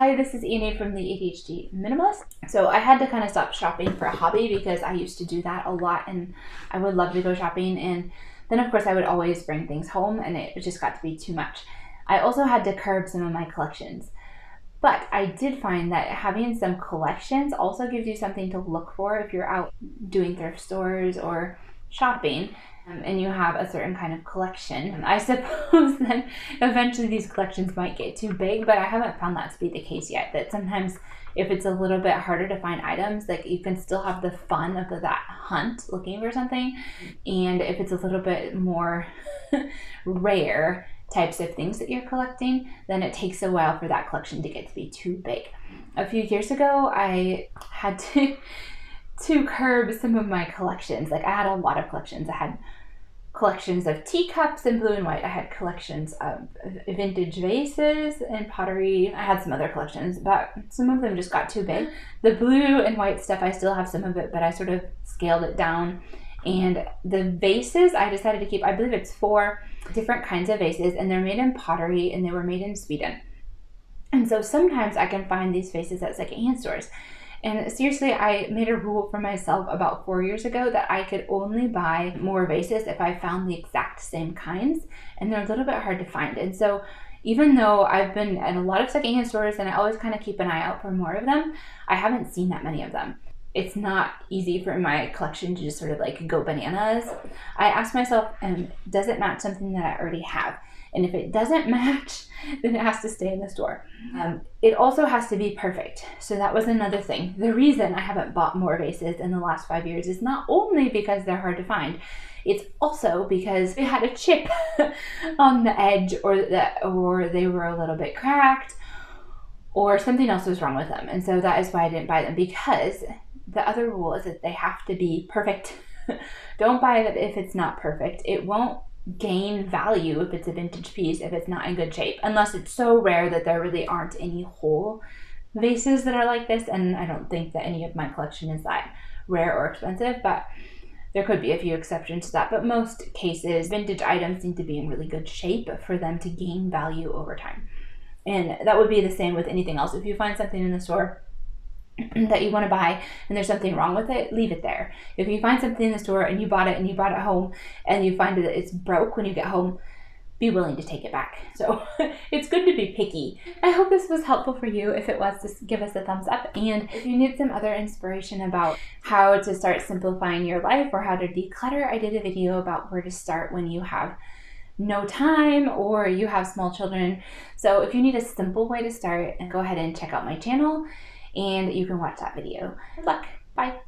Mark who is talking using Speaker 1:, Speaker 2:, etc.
Speaker 1: Hi, this is Annie from the ADHD Minimalist. So I had to kind of stop shopping for a hobby because I used to do that a lot and I would love to go shopping, and then of course I would always bring things home and it just got to be too much. I also had to curb some of my collections. But I did find that having some collections also gives you something to look for if you're out doing thrift stores or shopping, and you have a certain kind of collection. And I suppose that eventually these collections might get too big, but I haven't found that to be the case yet. That sometimes if it's a little bit harder to find items, like you can still have the fun of that hunt looking for something. And if it's a little bit more rare types of things that you're collecting, then it takes a while for that collection to get to be too big. A few years ago, I had to curb some of my collections. Like I had a lot of collections. I had collections of teacups in blue and white. I had collections of vintage vases and pottery. I had some other collections, but some of them just got too big. The blue and white stuff, I still have some of it, but I sort of scaled it down. And the vases, I decided to keep, I believe it's 4 different kinds of vases, and they're made in pottery and they were made in Sweden. And so sometimes I can find these vases at secondhand stores. And seriously, I made a rule for myself about 4 years ago that I could only buy more vases if I found the exact same kinds, and they're a little bit hard to find. And so even though I've been at a lot of secondhand stores and I always kind of keep an eye out for more of them, I haven't seen that many of them. It's not easy for my collection to just sort of like go bananas. I asked myself, does it match something that I already have? And if it doesn't match, then it has to stay in the store. It also has to be perfect. So that was another thing. The reason I haven't bought more vases in the last 5 years is not only because they're hard to find, it's also because they had a chip on the edge, or they were a little bit cracked, or something else was wrong with them. And so that is why I didn't buy them, because the other rule is that they have to be perfect. Don't buy it if it's not perfect. It won't gain value if it's a vintage piece if it's not in good shape, unless it's so rare that there really aren't any whole vases that are like this. And I don't think that any of my collection is that rare or expensive, but there could be a few exceptions to that. But most cases, vintage items need to be in really good shape for them to gain value over time. And that would be the same with anything else. If you find something in the store that you want to buy and there's something wrong with it, leave it there. If you find something in the store and you bought it home and you find that it's broke when you get home, be willing to take it back. So it's good to be picky. I hope this was helpful for you. If it was, just give us a thumbs up. And if you need some other inspiration about how to start simplifying your life or how to declutter, I did a video about where to start when you have no time or you have small children. So if you need a simple way to start, go ahead and check out my channel and you can watch that video. Good luck. Bye.